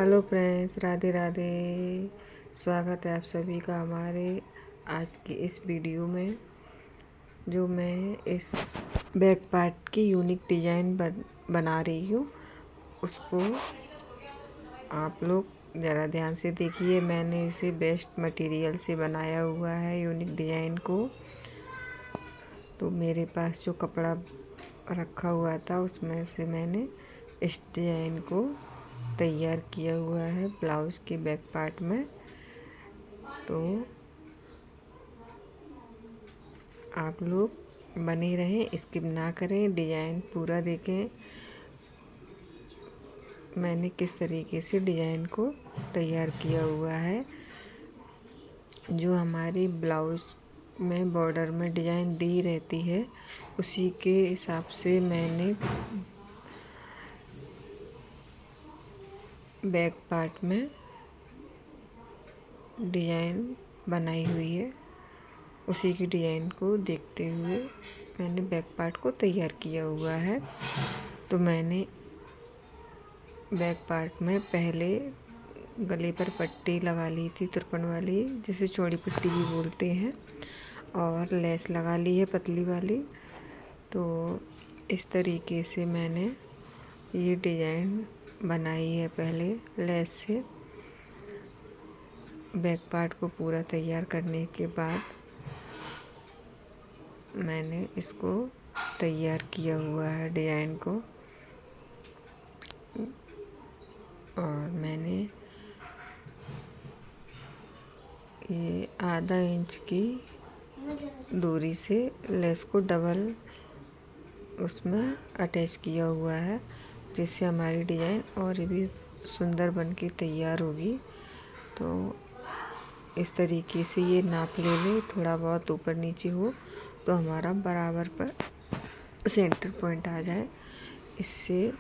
Hello friends, Radhe Radhe. स्वागत है आप सभी का हमारे आज की इस वीडियो में। जो मैं इस बैक पार्ट की यूनिक डिज़ाइन बना रही हूँ, उसको आप लोग ज़रा ध्यान से देखिए। मैंने इसे बेस्ट मटेरियल से बनाया हुआ है यूनिक डिज़ाइन को। तो मेरे पास जो कपड़ा रखा हुआ था उसमें से मैंने इस डिज़ाइन को तैयार किया हुआ है ब्लाउज के बैक पार्ट में। तो आप लोग बने रहें, स्किप ना करें, डिज़ाइन पूरा देखें। मैंने किस तरीके से डिज़ाइन को तैयार किया हुआ है। जो हमारी ब्लाउज में बॉर्डर में डिज़ाइन दी रहती है, उसी के हिसाब से मैंने बैक पार्ट में डिज़ाइन बनाई हुई है। उसी की डिज़ाइन को देखते हुए मैंने बैक पार्ट को तैयार किया हुआ है। तो मैंने बैक पार्ट में पहले गले पर पट्टी लगा ली थी, तुरपन वाली, जिसे चौड़ी पट्टी भी बोलते हैं, और लेस लगा ली है पतली वाली। तो इस तरीके से मैंने ये डिज़ाइन बनाई है पहले लेस से। बैक पार्ट को पूरा तैयार करने के बाद मैंने इसको तैयार किया हुआ है डिज़ाइन को। और मैंने ये आधा इंच की दूरी से लेस को डबल उसमें अटैच किया हुआ है, जिससे हमारी डिज़ाइन और भी सुंदर बन के तैयार होगी। तो इस तरीके से ये नाप ले लें, थोड़ा बहुत ऊपर नीचे हो तो हमारा बराबर पर सेंटर पॉइंट आ जाए। इससे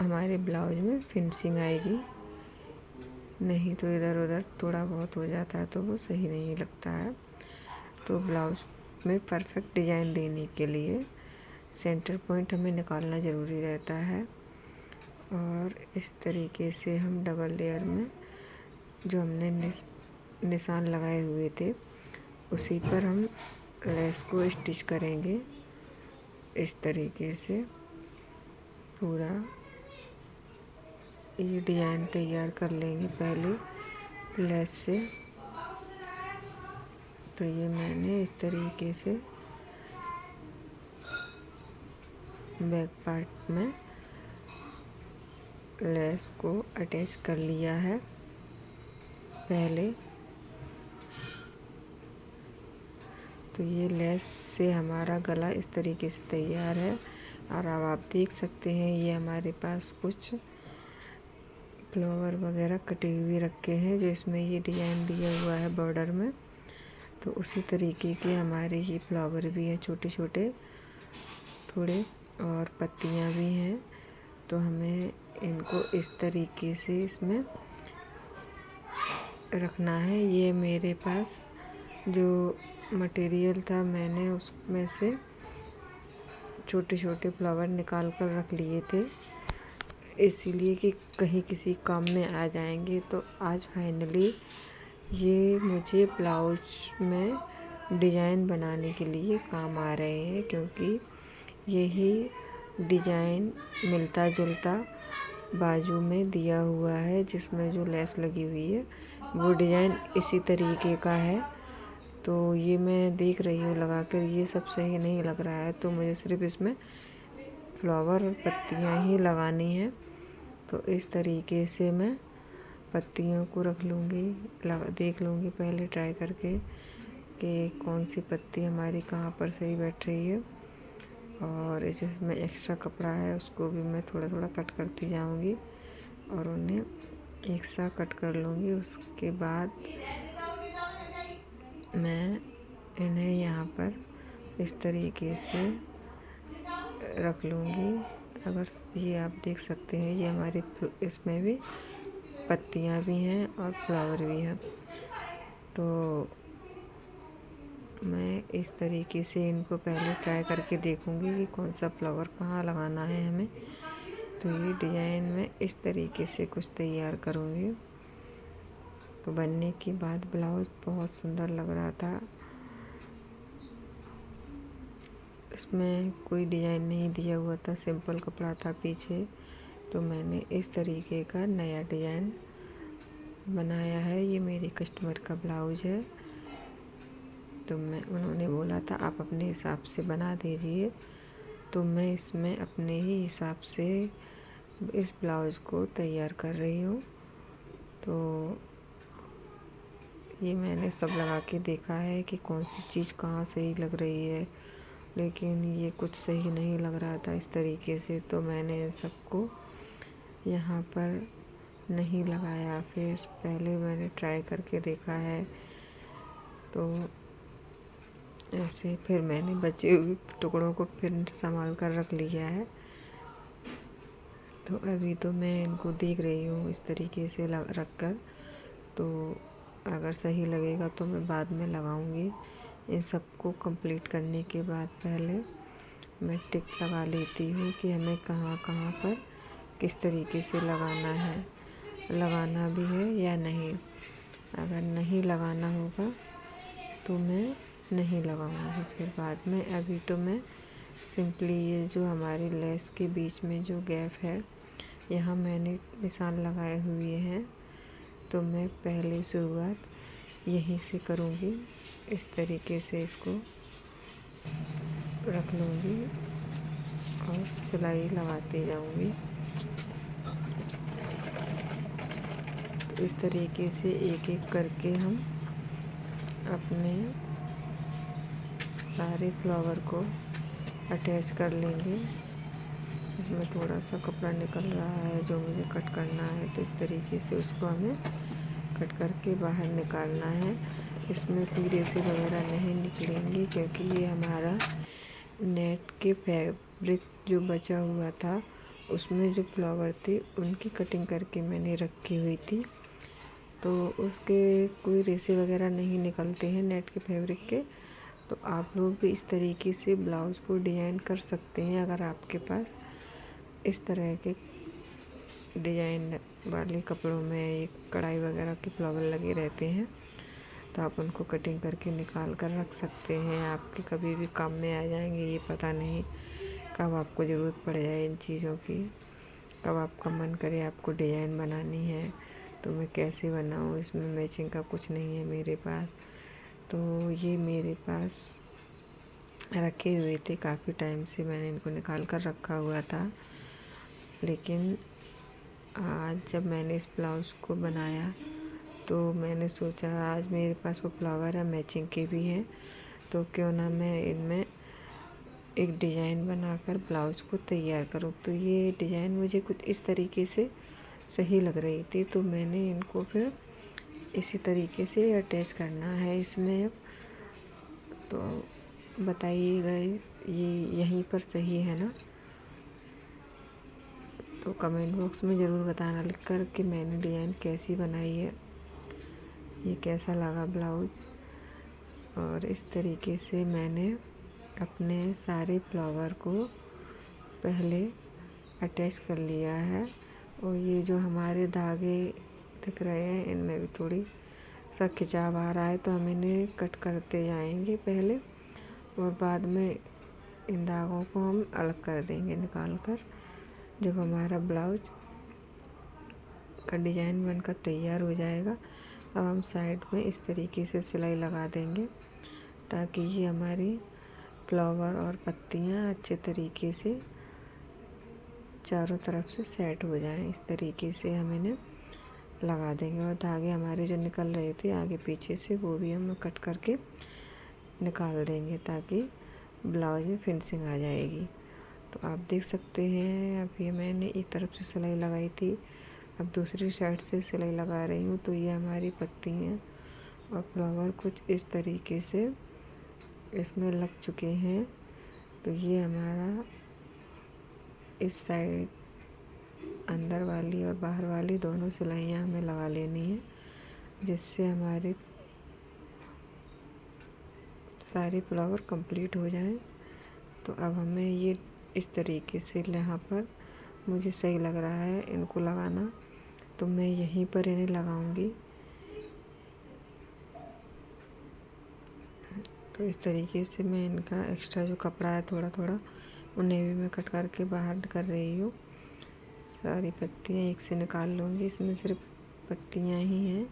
हमारे ब्लाउज में फिनिशिंग आएगी। नहीं तो इधर उधर थोड़ा बहुत हो जाता है तो वो सही नहीं लगता है। तो ब्लाउज में परफेक्ट डिज़ाइन देने के लिए सेंटर पॉइंट हमें निकालना ज़रूरी रहता है। और इस तरीके से हम डबल लेयर में जो हमने निशान लगाए हुए थे, उसी पर हम लेस को स्टिच करेंगे। इस तरीके से पूरा ये डिज़ाइन तैयार कर लेंगे पहले लेस से। तो ये मैंने इस तरीके से बैक पार्ट में लेस को अटैच कर लिया है पहले। तो ये लेस से हमारा गला इस तरीके से तैयार है। और अब आप देख सकते हैं ये हमारे पास कुछ फ्लावर वगैरह कटे हुए रखे हैं, जो इसमें ये डिज़ाइन दिया हुआ है बॉर्डर में। तो उसी तरीके के हमारे ये फ्लावर भी हैं, छोटे छोटे थोड़े, और पत्तियां भी हैं। तो हमें इनको इस तरीके से इसमें रखना है। ये मेरे पास जो मटेरियल था, मैंने उसमें से छोटे छोटे फ्लावर निकाल कर रख लिए थे, इसीलिए कि कहीं किसी काम में आ जाएंगे। तो आज फाइनली ये मुझे ब्लाउज में डिज़ाइन बनाने के लिए काम आ रहे हैं, क्योंकि यही डिज़ाइन मिलता जुलता बाजू में दिया हुआ है, जिसमें जो लेस लगी हुई है वो डिज़ाइन इसी तरीके का है। तो ये मैं देख रही हूँ लगा कर, ये सब सही नहीं लग रहा है, तो मुझे सिर्फ इसमें फ्लावर और पत्तियाँ ही लगानी हैं। तो इस तरीके से मैं पत्तियों को रख लूँगी, देख लूँगी पहले ट्राई करके कि कौन सी पत्ती हमारी कहाँ पर सही बैठ रही है। और इसमें एक्स्ट्रा कपड़ा है, उसको भी मैं थोड़ा थोड़ा कट करती जाऊँगी और उन्हें एक साथ कट कर लूँगी। उसके बाद मैं इन्हें यहाँ पर इस तरीके से रख लूँगी। अगर ये आप देख सकते हैं, ये हमारे इसमें भी पत्तियाँ भी हैं और फ्लावर भी हैं। तो मैं इस तरीके से इनको पहले ट्राई करके देखूँगी कि कौन सा फ्लावर कहाँ लगाना है हमें। तो ये डिज़ाइन मैं इस तरीके से कुछ तैयार करूँगी। तो बनने के बाद ब्लाउज़ बहुत सुंदर लग रहा था। इसमें कोई डिज़ाइन नहीं दिया हुआ था, सिंपल कपड़ा था पीछे। तो मैंने इस तरीके का नया डिज़ाइन बनाया है। ये मेरी कस्टमर का ब्लाउज़ है। तो उन्होंने बोला था आप अपने हिसाब से बना दीजिए। तो मैं इसमें अपने ही हिसाब से इस ब्लाउज़ को तैयार कर रही हूँ। तो ये मैंने सब लगा के देखा है कि कौन सी चीज़ कहाँ सही लग रही है, लेकिन ये कुछ सही नहीं लग रहा था इस तरीके से। तो मैंने इन सबको यहाँ पर नहीं लगाया। फिर पहले मैंने ट्राई करके देखा है, तो ऐसे फिर मैंने बचे हुए टुकड़ों को फिर संभाल कर रख लिया है। तो अभी तो मैं इनको देख रही हूँ इस तरीके से रख कर। तो अगर सही लगेगा तो मैं बाद में लगाऊंगी। इन सबको कंप्लीट करने के बाद पहले मैं टिक लगा लेती हूँ कि हमें कहाँ कहाँ पर किस तरीके से लगाना है, लगाना भी है या नहीं। अगर नहीं लगाना होगा तो मैं नहीं लगाऊंगी फिर बाद में। अभी तो मैं सिंपली ये जो हमारी लेस के बीच में जो गैप है, यहाँ मैंने निशान लगाए हुए हैं। तो मैं पहले शुरुआत यहीं से करूँगी। इस तरीके से इसको रख लूँगी और सिलाई लगाती जाऊँगी। तो इस तरीके से एक एक करके हम अपने सारे फ्लावर को अटैच कर लेंगे। इसमें थोड़ा सा कपड़ा निकल रहा है जो मुझे कट करना है, तो इस तरीके से उसको हमें कट करके बाहर निकालना है। इसमें कोई रेसे वगैरह नहीं निकलेंगी, क्योंकि ये हमारा नेट के फैब्रिक जो बचा हुआ था उसमें जो फ्लावर थे उनकी कटिंग करके मैंने रखी हुई थी। तो उसके कोई रेसे वगैरह नहीं निकलते हैं नेट के फैब्रिक के। तो आप लोग भी इस तरीके से ब्लाउज़ को डिज़ाइन कर सकते हैं। अगर आपके पास इस तरह के डिज़ाइन वाले कपड़ों में एक कढ़ाई वगैरह के फ्लावर लगे रहते हैं, तो आप उनको कटिंग करके निकाल कर रख सकते हैं। आपके कभी भी काम में आ जाएंगे, ये पता नहीं कब आपको ज़रूरत पड़ जाए इन चीज़ों की। कब आपका मन करे आपको डिज़ाइन बनानी है तो मैं कैसे बनाऊँ, इसमें मैचिंग का कुछ नहीं है मेरे पास। तो ये मेरे पास रखे हुए थे काफ़ी टाइम से, मैंने इनको निकाल कर रखा हुआ था। लेकिन आज जब मैंने इस ब्लाउज़ को बनाया तो मैंने सोचा आज मेरे पास वो फ्लावर है मैचिंग के भी हैं, तो क्यों ना मैं इनमें एक डिज़ाइन बनाकर ब्लाउज़ को तैयार करूँ। तो ये डिज़ाइन मुझे कुछ इस तरीके से सही लग रही थी, तो मैंने इनको फिर इसी तरीके से अटैच करना है इसमें। तो बताइएगा ये यहीं पर सही है ना? तो कमेंट बॉक्स में ज़रूर बताना लिख कर कि मैंने डिज़ाइन कैसी बनाई है, ये कैसा लगा ब्लाउज़। और इस तरीके से मैंने अपने सारे फ्लावर को पहले अटैच कर लिया है। और ये जो हमारे धागे दिख रहे हैं इनमें भी थोड़ी सा खिंचाव आ रहा है, तो हम इन्हें कट करते जाएंगे पहले, और बाद में इन धागों को हम अलग कर देंगे निकाल कर। जब हमारा ब्लाउज का डिज़ाइन बनकर तैयार हो जाएगा, अब हम साइड में इस तरीके से सिलाई लगा देंगे ताकि ये हमारी फ्लावर और पत्तियाँ अच्छे तरीके से चारों तरफ से सेट हो जाएं। इस तरीके से हम इन्हें लगा देंगे। और धागे हमारे जो निकल रहे थे आगे पीछे से वो भी हम कट करके निकाल देंगे ताकि ब्लाउज में फिनिशिंग आ जाएगी। तो आप देख सकते हैं अब ये मैंने एक तरफ से सिलाई लगाई थी, अब दूसरी साइड से सिलाई लगा रही हूँ। तो ये हमारी पत्ती हैं और फ्लावर कुछ इस तरीके से इसमें लग चुके हैं। तो ये हमारा इस साइड अंदर वाली और बाहर वाली दोनों सिलाइयाँ हमें लगा लेनी है, जिससे हमारे सारे फ्लावर कंप्लीट हो जाएं। तो अब हमें ये इस तरीके से यहाँ पर मुझे सही लग रहा है इनको लगाना, तो मैं यहीं पर इन्हें लगाऊंगी। तो इस तरीके से मैं इनका एक्स्ट्रा जो कपड़ा है थोड़ा थोड़ा, उन्हें भी मैं कट करके बाहर कर रही हूँ। सारी पत्तियाँ एक से निकाल लूँगी। इसमें सिर्फ पत्तियाँ ही हैं,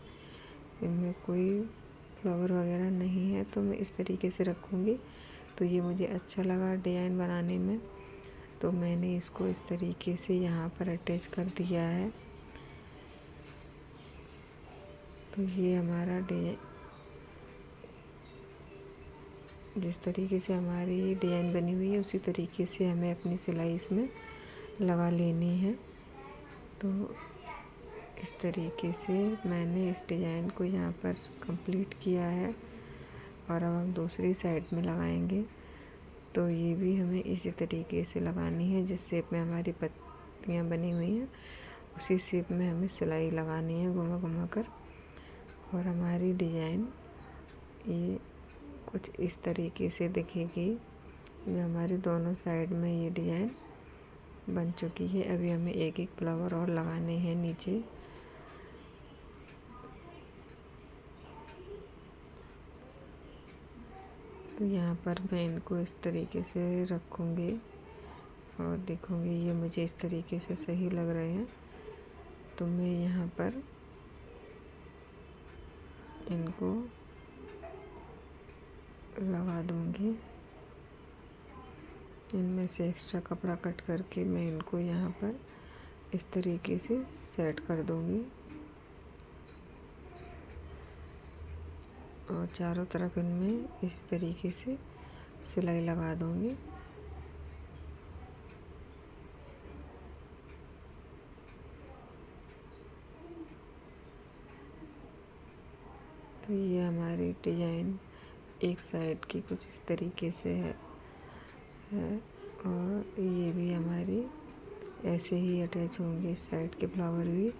इनमें कोई फ्लावर वगैरह नहीं है, तो मैं इस तरीके से रखूँगी। तो ये मुझे अच्छा लगा डिज़ाइन बनाने में, तो मैंने इसको इस तरीके से यहाँ पर अटैच कर दिया है। तो ये हमारा डिज़ाइन, जिस तरीके से हमारी डिज़ाइन बनी हुई है उसी तरीके से हमें अपनी सिलाई इसमें लगा लेनी है। तो इस तरीके से मैंने इस डिज़ाइन को यहाँ पर कंप्लीट किया है, और अब हम दूसरी साइड में लगाएंगे। तो ये भी हमें इसी तरीके से लगानी है, जिस शेप में हमारी पत्तियाँ बनी हुई हैं उसी शेप में हमें सिलाई लगानी है घुमा घुमा कर। और हमारी डिज़ाइन ये कुछ इस तरीके से दिखेगी, जो हमारी दोनों साइड में ये डिज़ाइन बन चुकी है। अभी हमें एक एक फ्लावर और लगाने हैं नीचे। तो यहाँ पर मैं इनको इस तरीके से रखूँगी और देखूँगी ये मुझे इस तरीके से सही लग रहे हैं, तो मैं यहाँ पर इनको लगा दूँगी। इनमें से एक्स्ट्रा कपड़ा कट करके मैं इनको यहाँ पर इस तरीके से सेट कर दूँगी, और चारों तरफ इनमें इस तरीके से सिलाई लगा दूँगी। तो ये हमारी डिज़ाइन एक साइड की कुछ इस तरीके से है, और ये भी हमारी ऐसे ही अटैच होंगे इस साइड के फ्लावर भी।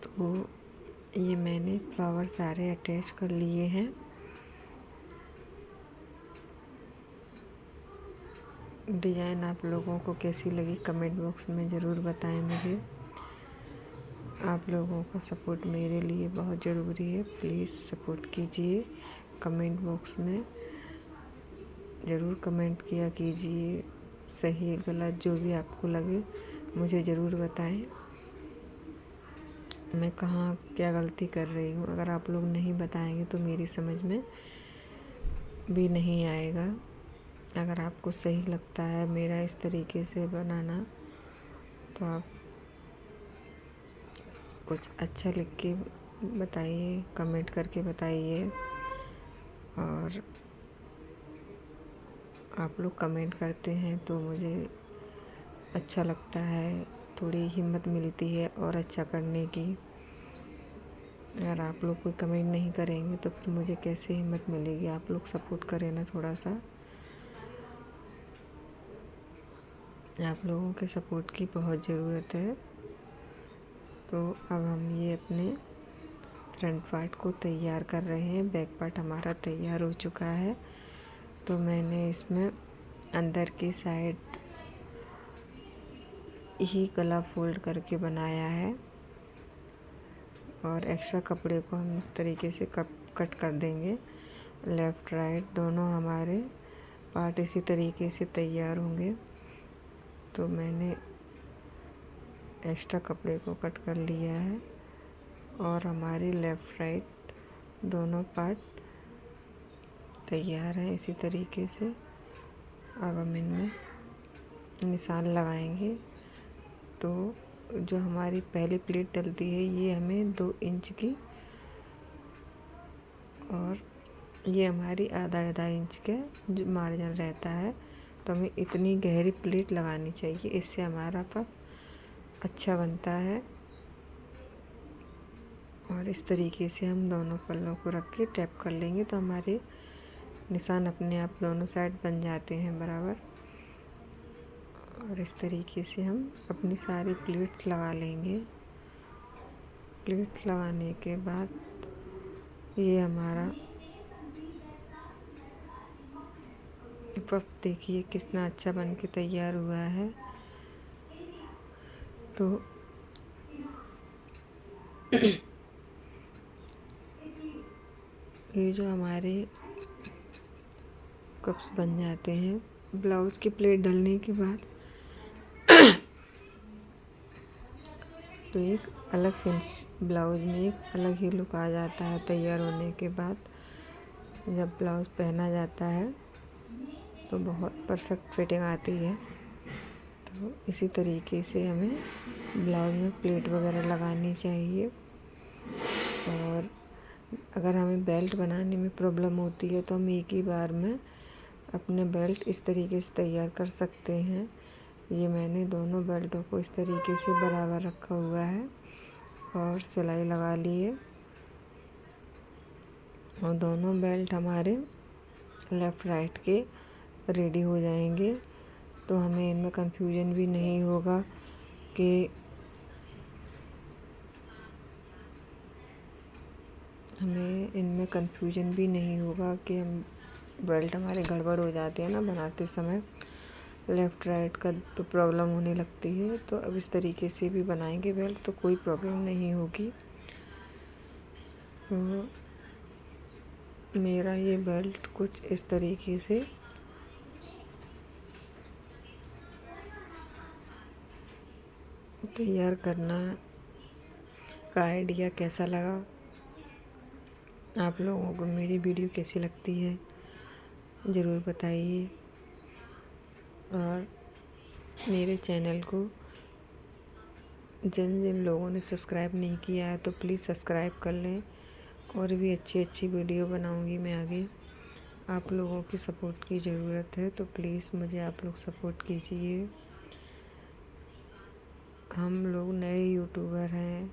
तो ये मैंने फ्लावर सारे अटैच कर लिए हैं। डिज़ाइन आप लोगों को कैसी लगी कमेंट बॉक्स में ज़रूर बताएं मुझे। आप लोगों का सपोर्ट मेरे लिए बहुत ज़रूरी है, प्लीज़ सपोर्ट कीजिए। कमेंट बॉक्स में ज़रूर कमेंट किया कीजिए, सही गलत जो भी आपको लगे मुझे ज़रूर बताएं, मैं कहाँ क्या गलती कर रही हूँ। अगर आप लोग नहीं बताएंगे तो मेरी समझ में भी नहीं आएगा। अगर आपको सही लगता है मेरा इस तरीके से बनाना, तो आप कुछ अच्छा लिख के बताइए, कमेंट करके बताइए। और आप लोग कमेंट करते हैं तो मुझे अच्छा लगता है, थोड़ी हिम्मत मिलती है और अच्छा करने की। अगर आप लोग कोई कमेंट नहीं करेंगे तो फिर मुझे कैसे हिम्मत मिलेगी। आप लोग सपोर्ट करें ना थोड़ा सा, आप लोगों के सपोर्ट की बहुत ज़रूरत है। तो अब हम ये अपने फ्रंट पार्ट को तैयार कर रहे हैं। बैक पार्ट हमारा तैयार हो चुका है। तो मैंने इसमें अंदर की साइड ही गला फोल्ड करके बनाया है, और एक्स्ट्रा कपड़े को हम इस तरीके से कट कर देंगे। लेफ़्ट राइट दोनों हमारे पार्ट इसी तरीके से तैयार होंगे। तो मैंने एक्स्ट्रा कपड़े को कट कर लिया है, और हमारी लेफ़्ट राइट दोनों पार्ट तैयार हैं इसी तरीके से। अब हम इनमें निशान लगाएंगे। तो जो हमारी पहली प्लेट डलती है ये हमें 2 इंच की, और ये हमारी आधा इंच का जो मार्जिन रहता है, तो हमें इतनी गहरी प्लेट लगानी चाहिए, इससे हमारा पफ अच्छा बनता है। और इस तरीके से हम दोनों पल्लों को रख के टैप कर लेंगे, तो हमारे निशान अपने आप दोनों साइड बन जाते हैं बराबर। और इस तरीके से हम अपनी सारी प्लेट्स लगा लेंगे। प्लेट्स लगाने के बाद ये हमारा पफ देखिए कितना अच्छा बन के तैयार हुआ है। तो ये जो हमारे कप्स बन जाते हैं ब्लाउज़ की प्लेट डलने के बाद, तो एक अलग फिनिश ब्लाउज़ में एक अलग ही लुक आ जाता है तैयार होने के बाद। जब ब्लाउज़ पहना जाता है तो बहुत परफेक्ट फिटिंग आती है। तो इसी तरीके से हमें ब्लाउज़ में प्लेट वगैरह लगानी चाहिए। और अगर हमें बेल्ट बनाने में प्रॉब्लम होती है तो हम एक ही बार में अपने बेल्ट इस तरीके से तैयार कर सकते हैं। ये मैंने दोनों बेल्टों को इस तरीके से बराबर रखा हुआ है और सिलाई लगा ली है। और दोनों बेल्ट हमारे लेफ़्ट राइट के रेडी हो जाएंगे। तो हमें इनमें कंफ्यूजन भी नहीं होगा कि हम बेल्ट हमारे गड़बड़ हो जाते हैं ना बनाते समय, लेफ़्ट राइट का तो प्रॉब्लम होने लगती है। तो अब इस तरीके से भी बनाएंगे बेल्ट तो कोई प्रॉब्लम नहीं होगी। तो मेरा ये बेल्ट कुछ इस तरीके से तैयार करना का आइडिया कैसा लगा, आप लोगों को मेरी वीडियो कैसी लगती है ज़रूर बताइए। और मेरे चैनल को जिन जिन लोगों ने सब्सक्राइब नहीं किया है तो प्लीज़ सब्सक्राइब कर लें। और भी अच्छी अच्छी वीडियो बनाऊंगी मैं आगे। आप लोगों की सपोर्ट की ज़रूरत है तो प्लीज़ मुझे आप लोग सपोर्ट कीजिए। हम लोग नए यूट्यूबर हैं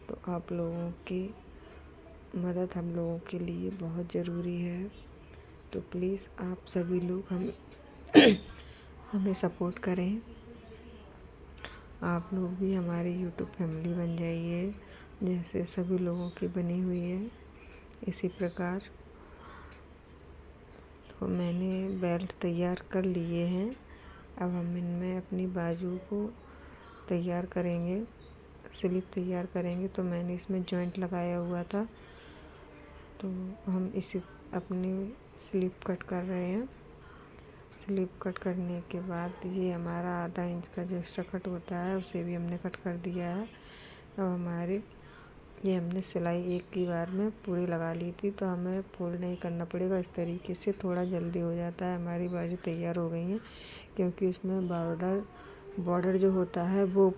तो आप लोगों की मदद हम लोगों के लिए बहुत ज़रूरी है। तो प्लीज़ आप सभी लोग हमें सपोर्ट करें। आप लोग भी हमारी यूट्यूब फैमिली बन जाइए जैसे सभी लोगों की बनी हुई है इसी प्रकार। तो मैंने बेल्ट तैयार कर लिए हैं। अब हम इनमें अपनी बाजू को तैयार करेंगे, स्लीव तैयार करेंगे। तो मैंने इसमें जॉइंट लगाया हुआ था तो हम इसी अपनी स्लीव कट कर रहे हैं। स्लीव कट करने के बाद ये हमारा आधा इंच का जो एक्स्ट्रा कट होता है उसे भी हमने कट कर दिया है। अब हमारी ये हमने सिलाई एक ही बार में पूरी लगा ली थी तो हमें पूरी नहीं करना पड़ेगा। इस तरीके से थोड़ा जल्दी हो जाता है। हमारी बाजू तैयार हो गई हैं क्योंकि इसमें बॉर्डर जो होता है वो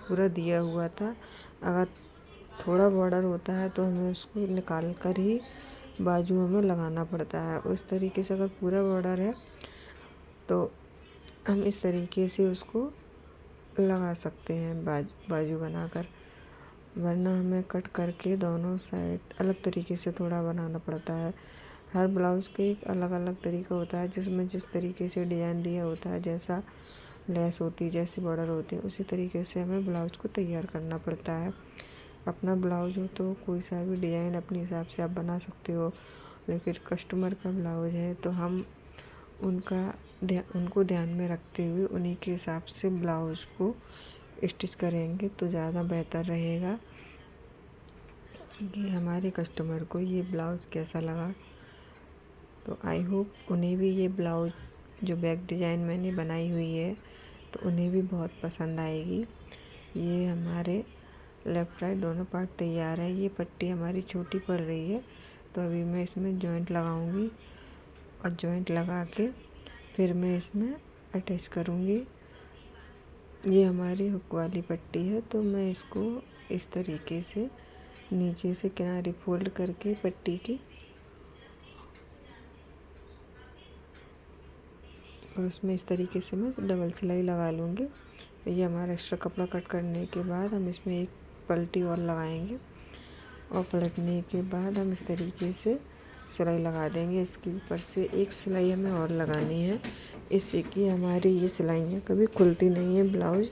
पूरा दिया हुआ था। अगर थोड़ा बॉर्डर होता है तो हमें उसको निकाल कर ही बाजुओं में लगाना पड़ता है। उस तरीके से अगर पूरा बॉर्डर है तो हम इस तरीके से उसको लगा सकते हैं बाजू बनाकर। वरना हमें कट करके दोनों साइड अलग तरीके से थोड़ा बनाना पड़ता है। हर ब्लाउज़ का एक अलग अलग तरीका होता है जिसमें जिस तरीके से डिज़ाइन दिया होता है, जैसा लेस होती है, जैसे बॉर्डर होती है, उसी तरीके से हमें ब्लाउज़ को तैयार करना पड़ता है। अपना ब्लाउज़ हो तो कोई सा भी डिज़ाइन अपने हिसाब से आप बना सकते हो, लेकिन कस्टमर का ब्लाउज़ है तो हम उनको ध्यान में रखते हुए उन्हीं के हिसाब से ब्लाउज़ को स्टिच करेंगे तो ज़्यादा बेहतर रहेगा कि हमारे कस्टमर को ये ब्लाउज़ कैसा लगा। तो आई होप उन्हें भी ये ब्लाउज़ जो बैक डिज़ाइन मैंने बनाई हुई है तो उन्हें भी बहुत पसंद आएगी। ये हमारे लेफ़्ट राइट दोनों पार्ट तैयार है। ये पट्टी हमारी छोटी पड़ रही है तो अभी मैं इसमें जॉइंट लगाऊंगी और जॉइंट लगा के फिर मैं इसमें अटैच करूंगी। ये हमारी हुक वाली पट्टी है तो मैं इसको इस तरीके से नीचे से किनारे फोल्ड करके पट्टी की और उसमें इस तरीके से मैं डबल सिलाई लगा लूँगी। ये हमारा एक्स्ट्रा कपड़ा कट करने के बाद हम इसमें एक पलटी और लगाएंगे और पलटने के बाद हम इस तरीके से सिलाई लगा देंगे। इसके ऊपर से एक सिलाई हमें और लगानी है, इससे कि हमारी ये सिलाइयाँ कभी खुलती नहीं है। ब्लाउज़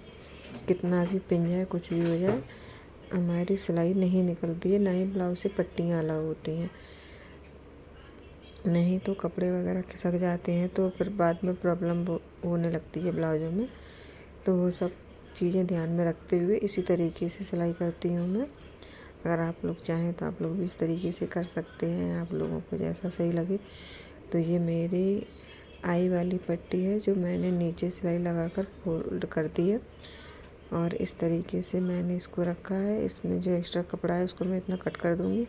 कितना भी पिन जाए, कुछ भी हो जाए, हमारी सिलाई नहीं निकलती है, ना ही ब्लाउज़ से पट्टियाँ अलग होती हैं। नहीं तो कपड़े वगैरह खिसक जाते हैं, तो फिर बाद में प्रॉब्लम होने लगती है ब्लाउज़ों में। तो वो सब चीज़ें ध्यान में रखते हुए इसी तरीके से सिलाई करती हूँ मैं। अगर आप लोग चाहें तो आप लोग भी इस तरीके से कर सकते हैं, आप लोगों को जैसा सही लगे। तो ये मेरी आई वाली पट्टी है जो मैंने नीचे सिलाई लगाकर फोल्ड कर दी है, और इस तरीके से मैंने इसको रखा है। इसमें जो एक्स्ट्रा कपड़ा है उसको मैं इतना कट कर दूँगी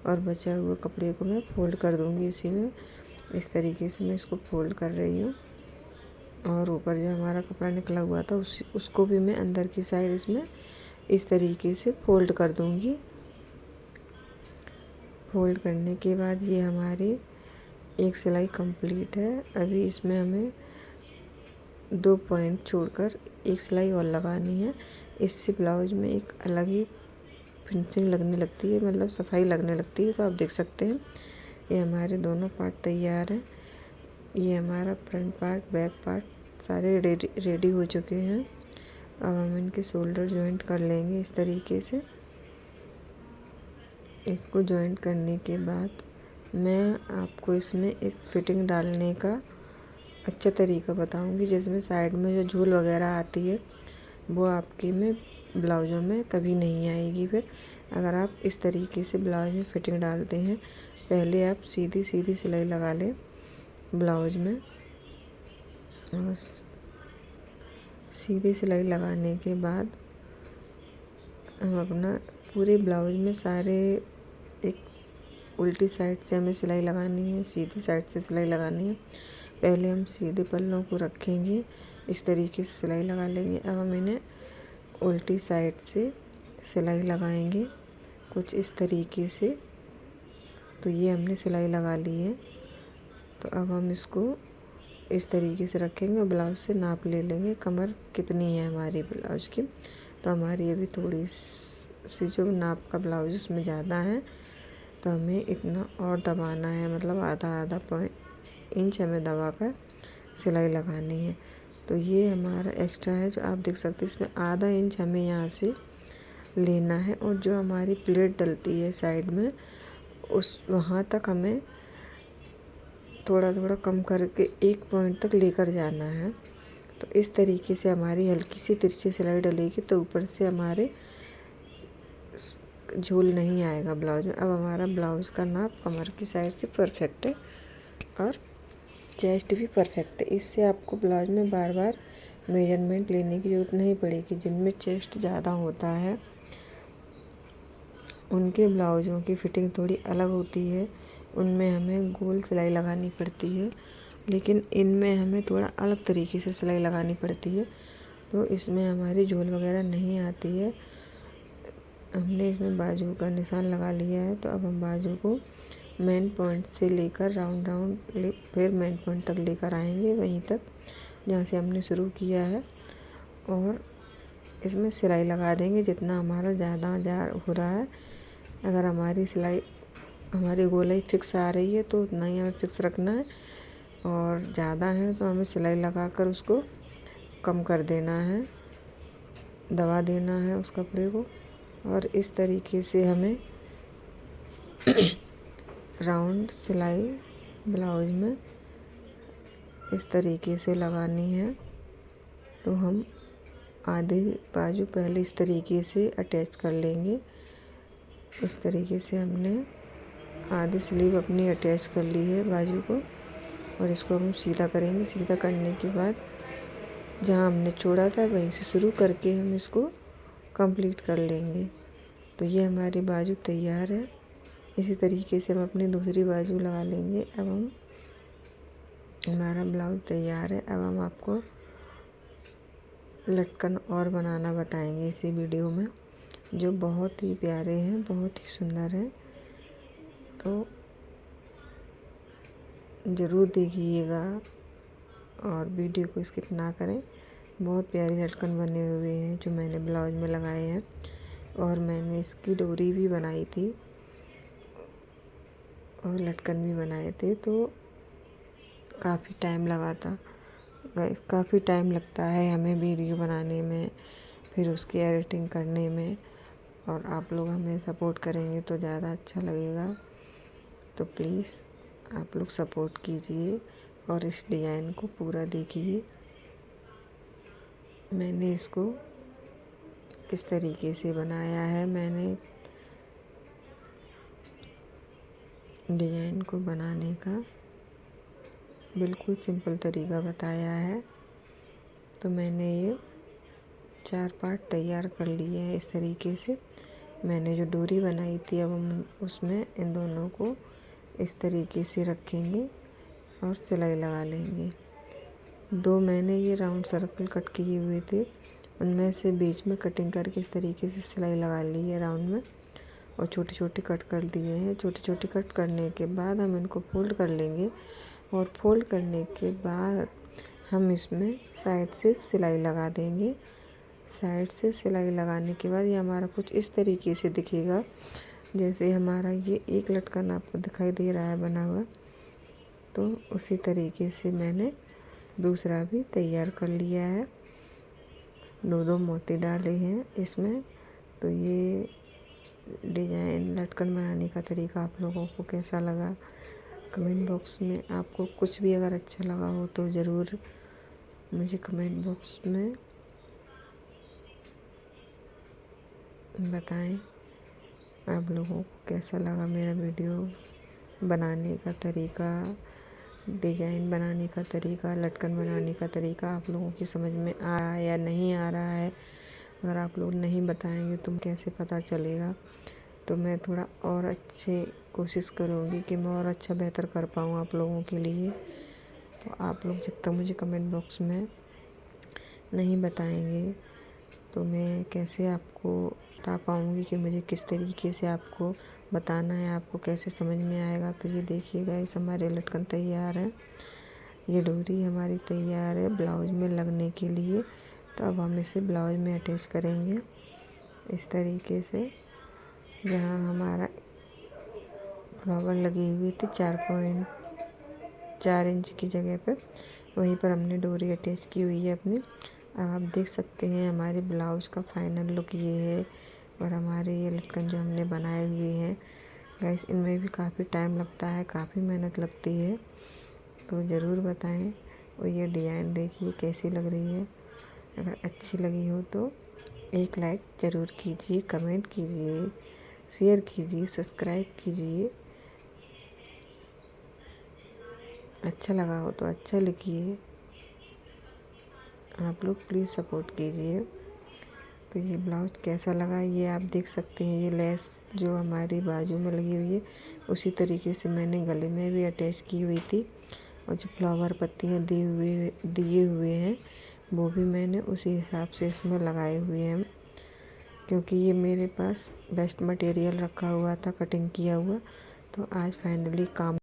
और बचा हुआ कपड़े को मैं फोल्ड कर दूँगी इसी में। इस तरीके से मैं इसको फोल्ड कर रही हूँ, और ऊपर जो हमारा कपड़ा निकला हुआ था उसको भी मैं अंदर की साइड इसमें इस तरीके से फोल्ड कर दूँगी। फोल्ड करने के बाद ये हमारी एक सिलाई कंप्लीट है। अभी इसमें हमें 2 पॉइंट छोड़कर एक सिलाई और लगानी है। इससे ब्लाउज में एक अलग ही फिनिशिंग लगने लगती है, मतलब सफाई लगने लगती है। तो आप देख सकते हैं ये हमारे दोनों पार्ट तैयार हैं। ये हमारा फ्रंट पार्ट, बैक पार्ट सारे रेडी हो चुके हैं। अब हम इनके शोल्डर जॉइंट कर लेंगे इस तरीके से। इसको जॉइंट करने के बाद मैं आपको इसमें एक फिटिंग डालने का अच्छा तरीका बताऊंगी, जिसमें साइड में जो झूल वगैरह आती है वो आपकी में ब्लाउज़ों में कभी नहीं आएगी। फिर अगर आप इस तरीके से ब्लाउज में फिटिंग डालते हैं, पहले आप सीधी सीधी सिलाई लगा लें ब्लाउज में, और सीधी सिलाई लगाने के बाद हम अपना पूरे ब्लाउज में सारे एक उल्टी साइड से हमें सिलाई लगानी है, सीधी साइड से सिलाई लगानी है। पहले हम सीधे पल्लों को रखेंगे, इस तरीके से सिलाई लगा लेंगे। अब हम इन्हें उल्टी साइड से सिलाई लगाएंगे कुछ इस तरीके से। तो ये हमने सिलाई लगा ली है। तो अब हम इसको इस तरीके से रखेंगे और ब्लाउज से नाप ले लेंगे कमर कितनी है हमारी ब्लाउज की। तो हमारी अभी थोड़ी सी जो नाप का ब्लाउज उसमें ज़्यादा है, तो हमें इतना और दबाना है, मतलब आधा आधा पॉइंट इंच हमें दबाकर सिलाई लगानी है। तो ये हमारा एक्स्ट्रा है जो आप देख सकते हैं, इसमें आधा इंच हमें यहाँ से लेना है, और जो हमारी प्लेट डलती है साइड में उस वहाँ तक हमें थोड़ा थोड़ा कम करके 1 पॉइंट तक लेकर जाना है। तो इस तरीके से हमारी हल्की सी तिरछी सिलाई डलेगी, तो ऊपर से हमारे झूल नहीं आएगा ब्लाउज में। अब हमारा ब्लाउज़ का नाप कमर की साइड से परफेक्ट है और चेस्ट भी परफेक्ट है। इससे आपको ब्लाउज में बार बार मेजरमेंट लेने की ज़रूरत नहीं पड़ेगी। जिनमें चेस्ट ज़्यादा होता है उनके ब्लाउज़ों की फ़िटिंग थोड़ी अलग होती है, उनमें हमें गोल सिलाई लगानी पड़ती है, लेकिन इनमें हमें थोड़ा अलग तरीके से सिलाई लगानी पड़ती है। तो इसमें हमारी झोल वगैरह नहीं आती है। हमने इसमें बाजू का निशान लगा लिया है। तो अब हम बाजू को मेन पॉइंट से लेकर राउंड राउंड फिर मेन पॉइंट तक लेकर आएंगे, वहीं तक जहाँ से हमने शुरू किया है, और इसमें सिलाई लगा देंगे जितना हमारा ज़्यादा हो रहा है। अगर हमारी सिलाई हमारी गोलाई फिक्स आ रही है तो उतना ही हमें फिक्स रखना है, और ज़्यादा है तो हमें सिलाई लगाकर उसको कम कर देना है, दबा देना है उस कपड़े को। और इस तरीके से हमें राउंड सिलाई ब्लाउज में इस तरीके से लगानी है। तो हम आधी बाजू पहले इस तरीके से अटैच कर लेंगे। इस तरीके से हमने आधी स्लीव अपनी अटैच कर ली है बाजू को, और इसको हम सीधा करेंगे। सीधा करने के बाद जहाँ हमने छोड़ा था वहीं से शुरू करके हम इसको कंप्लीट कर लेंगे। तो ये हमारी बाजू तैयार है। इसी तरीके से हम अपनी दूसरी बाजू लगा लेंगे। अब हमारा ब्लाउज तैयार है। अब हम आपको लटकन और बनाना बताएंगे इसी वीडियो में, जो बहुत ही प्यारे हैं, बहुत ही सुंदर हैं। तो ज़रूर देखिएगा और वीडियो को स्किप ना करें। बहुत प्यारी लटकन बने हुए हैं जो मैंने ब्लाउज में लगाए हैं, और मैंने इसकी डोरी भी बनाई थी और लटकन भी बनाए थे। तो काफ़ी टाइम लगा था, काफ़ी टाइम लगता है हमें वीडियो बनाने में, फिर उसकी एडिटिंग करने में, और आप लोग हमें सपोर्ट करेंगे तो ज़्यादा अच्छा लगेगा। तो प्लीज़ आप लोग सपोर्ट कीजिए और इस डिज़ाइन को पूरा देखिए। मैंने इसको किस तरीके से बनाया है, मैंने डिज़ाइन को बनाने का बिल्कुल सिंपल तरीका बताया है। तो मैंने ये 4 पार्ट तैयार कर लिए हैं। इस तरीके से मैंने जो डोरी बनाई थी, अब हम उसमें इन दोनों को इस तरीके से रखेंगे और सिलाई लगा लेंगे। 2 मैंने ये राउंड सर्कल कट किए हुए थे, उनमें से बीच में कटिंग करके इस तरीके से सिलाई लगा ली है राउंड में, और छोटे छोटे कट कर दिए हैं। छोटे छोटे कट करने के बाद हम इनको फोल्ड कर लेंगे, और फोल्ड करने के बाद हम इसमें साइड से सिलाई लगा देंगे। साइड से सिलाई लगाने के बाद ये हमारा कुछ इस तरीके से दिखेगा, जैसे हमारा ये एक लटकन आपको दिखाई दे रहा है बना हुआ। तो उसी तरीके से मैंने दूसरा भी तैयार कर लिया है। 2 मोती डाले हैं इसमें। तो ये डिज़ाइन लटकन बनाने का तरीका आप लोगों को कैसा लगा, कमेंट बॉक्स में आपको कुछ भी अगर अच्छा लगा हो तो ज़रूर मुझे कमेंट बॉक्स में बताएं। आप लोगों को कैसा लगा मेरा वीडियो बनाने का तरीका, डिज़ाइन बनाने का तरीका, लटकन बनाने का तरीका आप लोगों की समझ में आ रहा है या नहीं आ रहा है। अगर आप लोग नहीं बताएंगे तो कैसे पता चलेगा। तो मैं थोड़ा और अच्छे कोशिश करूँगी कि मैं और अच्छा बेहतर कर पाऊँ आप लोगों के लिए। तो आप लोग जब तक मुझे कमेंट बॉक्स में नहीं बताएंगे तो मैं कैसे आपको बता पाऊँगी कि मुझे किस तरीके से आपको बताना है, आपको कैसे समझ में आएगा। तो ये देखिएगा, इस हमारे लटकन तैयार है, ये डोरी हमारी तैयार है ब्लाउज में लगने के लिए। तो अब हम इसे ब्लाउज में अटैच करेंगे इस तरीके से। जहाँ हमारा फ्लावर लगी हुई थी 4.4 इंच की जगह पर, वहीं पर हमने डोरी अटैच की हुई है अपनी। अब आप देख सकते हैं हमारे ब्लाउज का फाइनल लुक ये है, और हमारे ये लटकन जो हमने बनाए हुए हैं गाइस, इनमें भी काफ़ी टाइम लगता है, काफ़ी मेहनत लगती है। तो ज़रूर बताएं। और ये डिज़ाइन देखिए कैसी लग रही है। अगर अच्छी लगी हो तो एक लाइक ज़रूर कीजिए, कमेंट कीजिए, शेयर कीजिए, सब्सक्राइब कीजिए। अच्छा लगा हो तो अच्छा लिखिए। आप लोग प्लीज़ सपोर्ट कीजिए। तो ये ब्लाउज कैसा लगा ये आप देख सकते हैं। ये लेस जो हमारी बाजू में लगी हुई है उसी तरीके से मैंने गले में भी अटैच की हुई थी, और जो फ्लावर पत्तियाँ दिए हुए हैं वो भी मैंने उसी हिसाब से इसमें लगाए हुए हैं, क्योंकि ये मेरे पास बेस्ट मटेरियल रखा हुआ था कटिंग किया हुआ। तो आज फाइनली काम